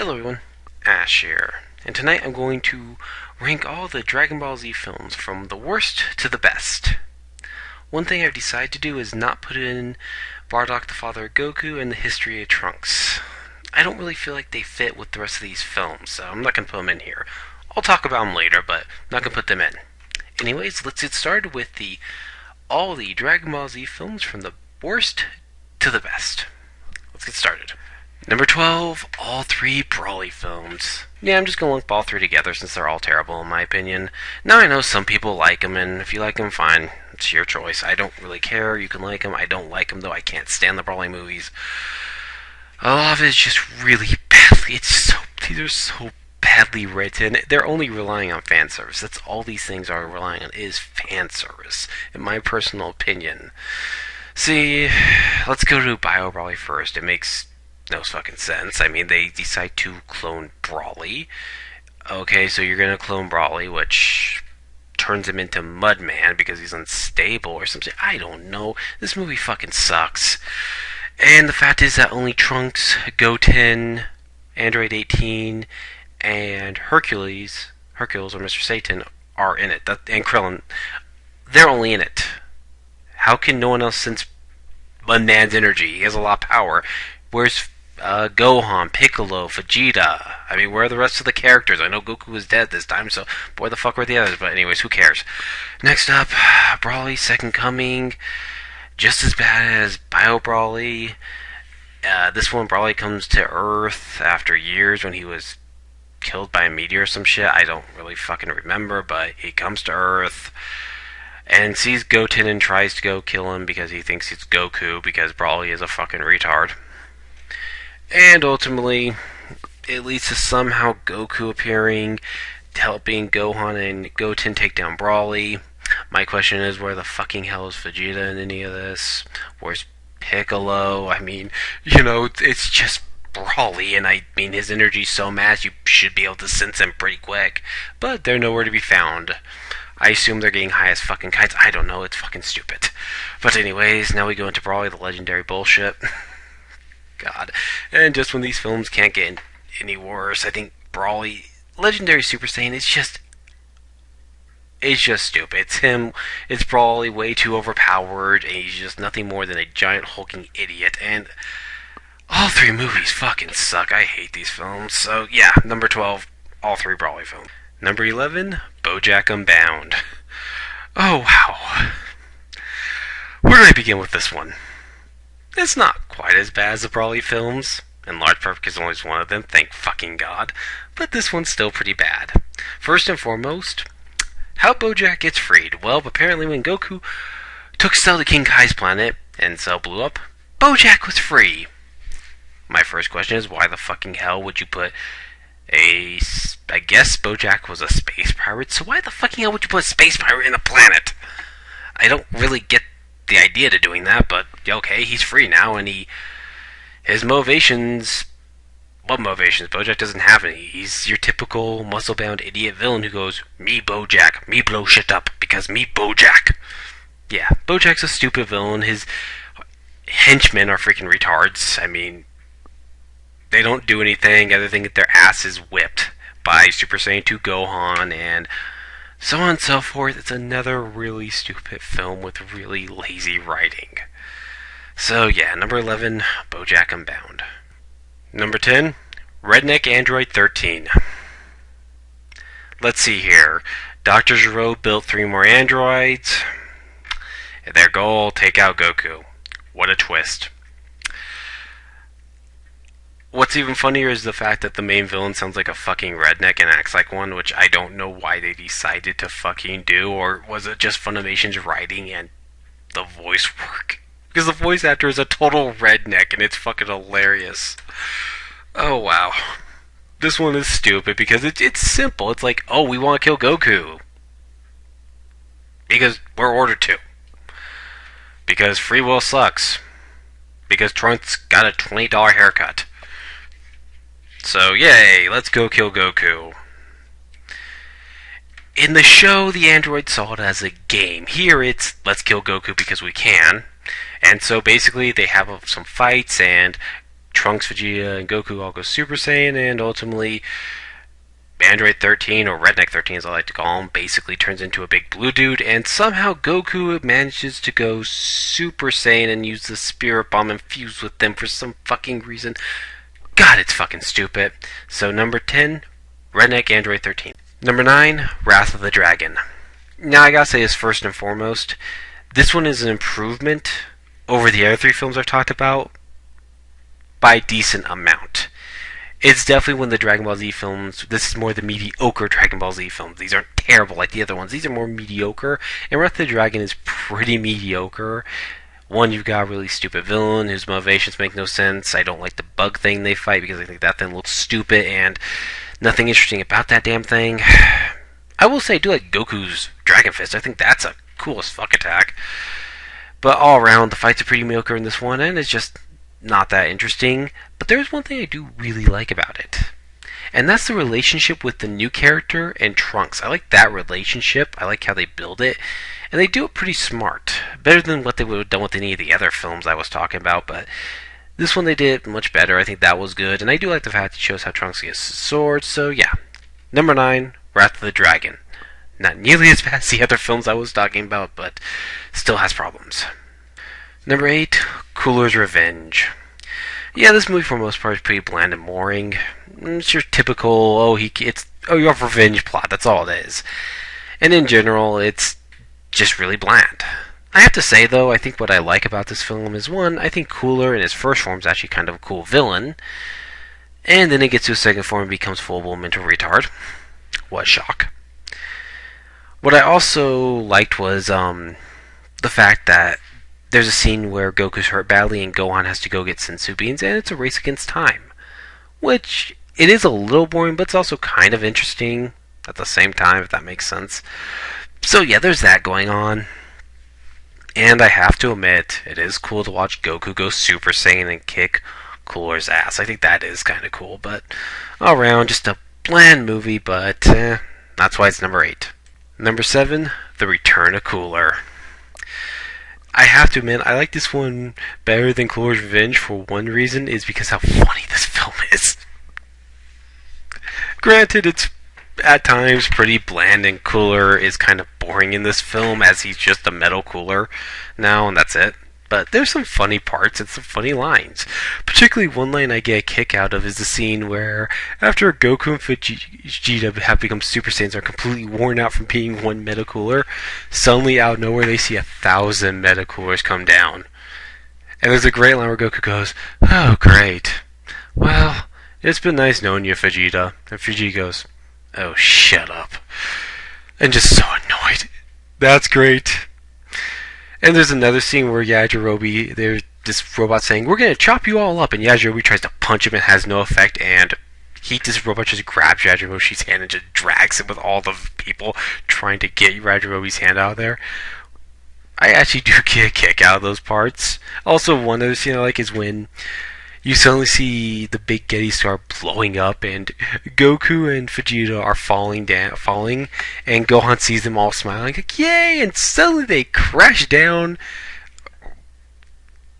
Hello everyone, Ash here, and tonight I'm going to rank all the Dragon Ball Z films from the worst to the best. One thing I've decided to do is not put in Bardock the Father of Goku and the History of Trunks. I don't really feel like they fit with the rest of these films, so I'm not going to put them in here. I'll talk about them later, but I'm not going to put them in. Anyways, let's get started with all the Dragon Ball Z films from the worst to the best. Let's get started. Number 12, all three Broly films. Yeah, I'm just gonna lump all three together since they're all terrible in my opinion. Now I know some people like them, and if you like them, fine. It's your choice. I don't really care. You can like them. I don't like them, though. I can't stand the Broly movies. A lot of it is just really badly. These are so badly written. They're only relying on fan service. That's all these things are relying on is fan service, in my personal opinion. See, let's go to Bio Broly first. It makes no fucking sense. I mean, they decide to clone Broly. Okay, so you're gonna clone Broly, which turns him into Mudman because he's unstable or something. I don't know. This movie fucking sucks. And the fact is that only Trunks, Goten, Android 18, and Hercules or Mr. Satan are in it. And Krillin, they're only in it. How can no one else sense Mudman's energy? He has a lot of power. Where's Gohan, Piccolo, Vegeta? I mean, where are the rest of the characters? I know Goku is dead this time, so where the fuck were the others? But anyways, who cares? Next up, Broly Second Coming. Just as bad as Bio Broly. This one, Broly comes to Earth after years when he was killed by a meteor or some shit. I don't really fucking remember, but he comes to Earth and sees Goten and tries to go kill him because he thinks it's Goku because Broly is a fucking retard. And ultimately, it leads to somehow Goku appearing, helping Gohan and Goten take down Broly. My question is, where the fucking hell is Vegeta in any of this? Where's Piccolo? I mean, it's just Broly, and I mean, his energy's so mass, you should be able to sense him pretty quick. But they're nowhere to be found. I assume they're getting high as fucking kites. I don't know, it's fucking stupid. But anyways, now we go into Broly, the legendary bullshit. God. And just when these films can't get any worse, I think Broly, Legendary Super Saiyan, it's just stupid. It's Broly way too overpowered, and he's just nothing more than a giant hulking idiot, and all three movies fucking suck. I hate these films. So yeah, number 12, all three Broly films. Number 11, BoJack Unbound. Oh wow. Where do I begin with this one? It's not quite as bad as the Broly films, in large part because only one of them, thank fucking God, but this one's still pretty bad. First and foremost, how BoJack gets freed. Well, apparently when Goku took Cell to King Kai's planet, and Cell blew up, BoJack was free. My first question is, why the fucking hell would you put I guess BoJack was a space pirate, so why the fucking hell would you put a space pirate in a planet? I don't really get the idea to doing that, but okay, he's free now, and his motivations. What motivations? BoJack doesn't have any. He's your typical muscle-bound idiot villain who goes, "Me BoJack, me blow shit up because me BoJack." Yeah, BoJack's a stupid villain. His henchmen are freaking retards. I mean, they don't do anything other than get their asses whipped by Super Saiyan 2 Gohan and so on and so forth. It's another really stupid film with really lazy writing. So yeah, number 11, BoJack Unbound. Number 10, Redneck Android 13. Let's see here. Dr. Gero built 3 more androids. Their goal, take out Goku. What a twist. What's even funnier is the fact that the main villain sounds like a fucking redneck and acts like one, which I don't know why they decided to fucking do, or was it just Funimation's writing and the voice work? Because the voice actor is a total redneck and it's fucking hilarious. Oh wow. This one is stupid because it's simple. It's like, oh, we want to kill Goku. Because we're ordered to. Because free will sucks. Because Trunks got a $20 haircut. So, yay, let's go kill Goku. In the show, the androids saw it as a game. Here, it's, let's kill Goku because we can. And so, basically, they have some fights, and Trunks, Vegeta, and Goku all go Super Saiyan, and ultimately Android 13, or Redneck 13 as I like to call him, basically turns into a big blue dude, and somehow Goku manages to go Super Saiyan and use the Spirit Bomb infused with them for some fucking reason. God, it's fucking stupid. So number 10, Redneck Android 13. Number 9, Wrath of the Dragon. Now I gotta say this first and foremost, this one is an improvement over the other 3 films I've talked about by a decent amount. It's definitely one of the Dragon Ball Z films. This is more the mediocre Dragon Ball Z films. These aren't terrible like the other ones. These are more mediocre. And Wrath of the Dragon is pretty mediocre. One, you've got a really stupid villain whose motivations make no sense. I don't like the bug thing they fight because I think that thing looks stupid and nothing interesting about that damn thing. I will say I do like Goku's Dragon Fist. I think that's a cool as fuck attack. But all around, the fights are pretty mediocre in this one, and it's just not that interesting, but there's one thing I do really like about it, and that's the relationship with the new character and Trunks. I like that relationship. I like how they build it, and they do it pretty smart, better than what they would have done with any of the other films I was talking about, but this one they did much better. I think that was good, and I do like the fact it shows how Trunks gets his sword. So yeah, number 9, Wrath of the Dragon. Not nearly as bad as the other films I was talking about, but still has problems. Number 8, Cooler's Revenge. Yeah, this movie for the most part is pretty bland and boring. It's your typical, you have revenge plot, that's all it is. And in general, it's just really bland. I have to say though, I think what I like about this film is, one, I think Cooler in his first form is actually kind of a cool villain. And then it gets to his second form and becomes full-blown mental retard. What a shock. What I also liked was the fact that there's a scene where Goku's hurt badly and Gohan has to go get Senzu Beans, and it's a race against time. Which, it is a little boring, but it's also kind of interesting at the same time, if that makes sense. So yeah, there's that going on. And I have to admit, it is cool to watch Goku go Super Saiyan and kick Cooler's ass. I think that is kind of cool, but all around, just a bland movie, but that's why it's number 8. Number 7, The Return of Cooler. I have to admit, I like this one better than Cooler's Revenge for one reason, is because how funny this film is. Granted, it's at times pretty bland, and Cooler is kind of boring in this film, as he's just a metal cooler now, and that's it. But there's some funny parts and some funny lines. Particularly one line I get a kick out of is the scene where, after Goku and Vegeta have become Super Saiyans, are completely worn out from being one meta cooler, suddenly out of nowhere they see 1,000 meta coolers come down. And there's a great line where Goku goes, "Oh great. Well, it's been nice knowing you, Vegeta." And Vegeta goes, "Oh, shut up." And just so annoyed. That's great. And there's another scene where Yajirobe, there's this robot saying, "We're going to chop you all up," and Yajirobe tries to punch him and has no effect, and this robot just grabs Yajirobe's hand and just drags him with all the people trying to get Yajirobe's hand out of there. I actually do get a kick out of those parts. Also, one other scene I like is when you suddenly see the big Getty star blowing up, and Goku and Vegeta are falling, and Gohan sees them all smiling, like, yay! And suddenly they crash down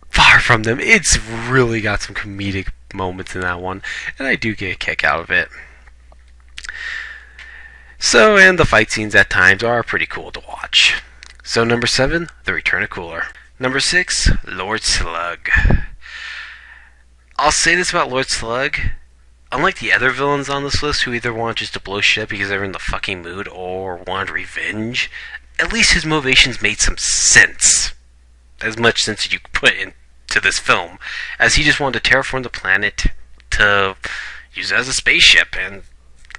far from them. It's really got some comedic moments in that one, and I do get a kick out of it. So, and the fight scenes at times are pretty cool to watch. So, number 7, The Return of Cooler. Number 6, Lord Slug. I'll say this about Lord Slug. Unlike the other villains on this list who either want just to blow shit up because they're in the fucking mood or wanted revenge, at least his motivations made some sense. As much sense as you could put into this film. As he just wanted to terraform the planet to use it as a spaceship. And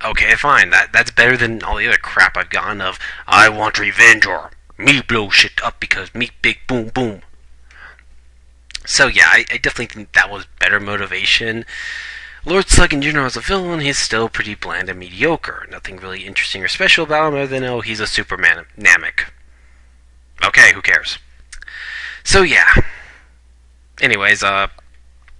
okay, fine. That's better than all the other crap I've gotten of, I want revenge, or me blow shit up because me big boom boom. So yeah, I definitely think that was better motivation. Lord Slug in general as a villain, he's still pretty bland and mediocre. Nothing really interesting or special about him other than, oh, he's a Superman Namek. Okay, who cares? So yeah. Anyways,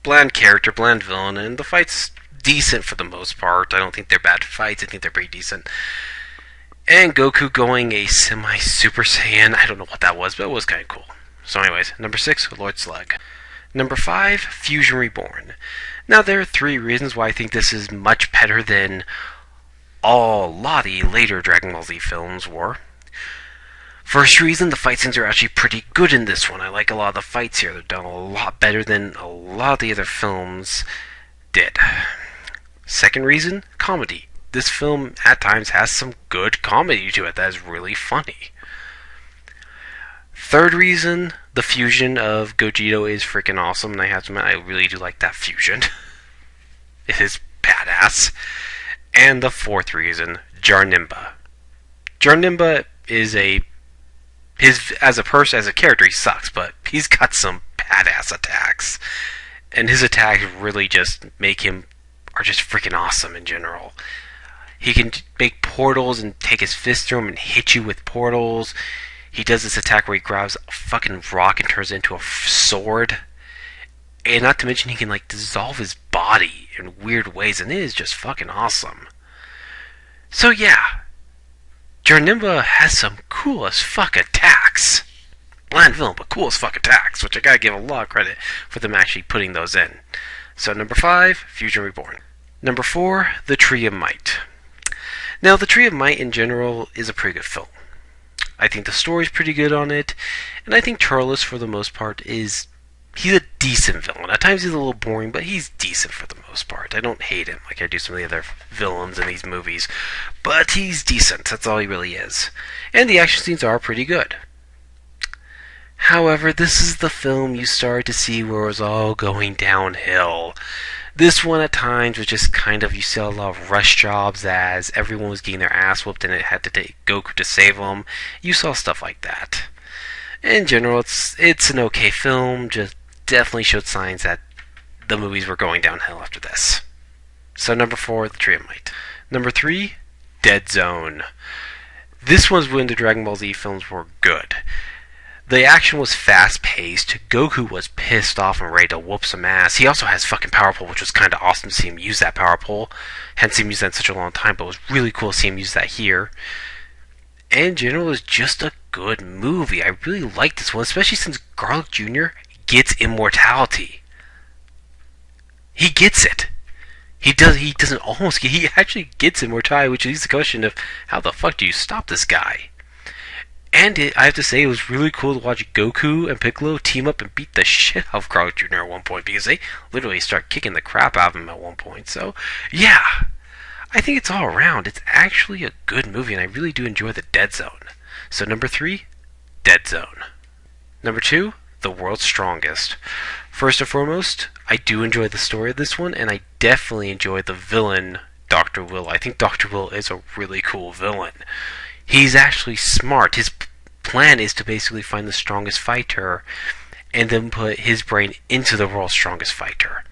bland character, bland villain, and the fight's decent for the most part. I don't think they're bad fights, I think they're pretty decent. And Goku going a semi-Super Saiyan, I don't know what that was, but it was kind of cool. So anyways, number 6, Lord Slug. Number 5, Fusion Reborn. Now, there are 3 reasons why I think this is much better than a lot of later Dragon Ball Z films were. First reason, the fight scenes are actually pretty good in this one. I like a lot of the fights here. They're done a lot better than a lot of the other films did. Second reason, comedy. This film at times has some good comedy to it that is really funny. Third reason, the fusion of Gogeta is freaking awesome, and I have to admit, I really do like that fusion. It is badass. And the fourth reason, Janemba. Janemba is as a character, he sucks, but he's got some badass attacks. And his attacks really just are just freaking awesome in general. He can make portals and take his fist through them and hit you with portals. He does this attack where he grabs a fucking rock and turns it into a sword. And not to mention he can dissolve his body in weird ways, and it is just fucking awesome. So yeah, Janemba has some cool as fuck attacks. Bland villain, but cool as fuck attacks, which I gotta give a lot of credit for them actually putting those in. So number 5, Fusion Reborn. Number 4, The Tree of Might. Now, The Tree of Might in general is a pretty good film. I think the story's pretty good on it, and I think Turles, for the most part, he's a decent villain. At times he's a little boring, but he's decent for the most part. I don't hate him like I do some of the other villains in these movies, but he's decent. That's all he really is. And the action scenes are pretty good. However, this is the film you started to see where it was all going downhill. This one at times was just you saw a lot of rush jobs as everyone was getting their ass whooped and it had to take Goku to save them. You saw stuff like that. In general, it's an okay film, just definitely showed signs that the movies were going downhill after this. So number 4, The Tree of Might. Number 3, Dead Zone. This was when the Dragon Ball Z films were good. The action was fast-paced. Goku was pissed off and ready to whoop some ass. He also has fucking Power Pole, which was kind of awesome to see him use that Power Pole. Hadn't seen him use that in such a long time, but it was really cool to see him use that here. And in general, it was just a good movie. I really liked this one, especially since Garlic Jr. gets immortality. He gets it. He doesn't almost get, he actually gets immortality, which leads to the question of, how the fuck do you stop this guy? And I have to say, it was really cool to watch Goku and Piccolo team up and beat the shit out of Garlic Jr. at one point, because they literally start kicking the crap out of him at one point. So, yeah, I think it's all around. It's actually a good movie, and I really do enjoy the Dead Zone. So number 3, Dead Zone. Number 2, The World's Strongest. First and foremost, I do enjoy the story of this one, and I definitely enjoy the villain, Dr. Will. I think Dr. Will is a really cool villain. He's actually smart. His plan is to basically find the strongest fighter and then put his brain into the world's strongest fighter.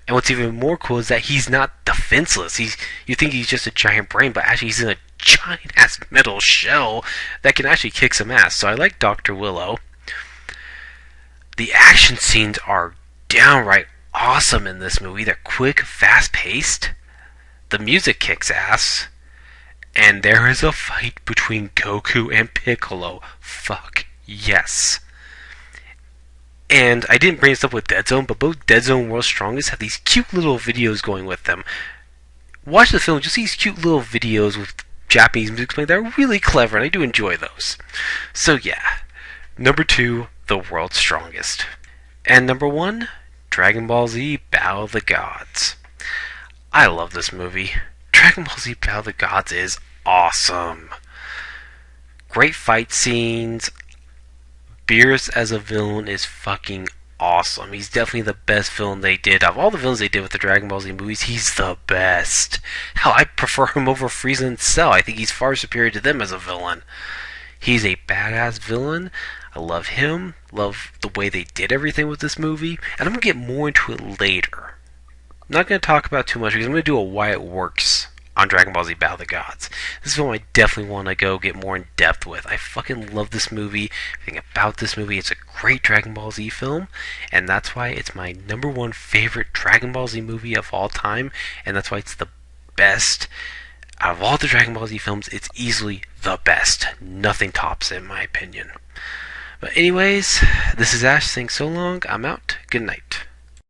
And what's even more cool is that he's not defenseless. You think he's just a giant brain, but actually he's in a giant-ass metal shell that can actually kick some ass. So I like Dr. Willow. The action scenes are downright awesome in this movie. They're quick, fast-paced. The music kicks ass. And there is a fight between Goku and Piccolo. Fuck yes. And I didn't bring this up with Dead Zone, but both Dead Zone and World's Strongest have these cute little videos going with them. Watch the film, you'll see these cute little videos with Japanese music playing. They're really clever, and I do enjoy those. So yeah, number 2, The World's Strongest. And number 1, Dragon Ball Z Battle of the Gods. I love this movie. Dragon Ball Z Battle of the Gods is awesome. Great fight scenes. Beerus as a villain is fucking awesome. He's definitely the best villain they did. Of all the villains they did with the Dragon Ball Z movies, he's the best. Hell, I prefer him over Frieza and Cell. I think he's far superior to them as a villain. He's a badass villain. I love him. Love the way they did everything with this movie. And I'm going to get more into it later. I'm not going to talk about too much because I'm going to do a why it works on Dragon Ball Z Battle of the Gods. This is one I definitely want to go get more in depth with. I fucking love this movie. Everything about this movie. It's a great Dragon Ball Z film, and that's why it's my number 1 favorite Dragon Ball Z movie of all time, and that's why it's the best. Out of all the Dragon Ball Z films, it's easily the best. Nothing tops it, in my opinion. But anyways, this is Ash saying so long. I'm out. Good night.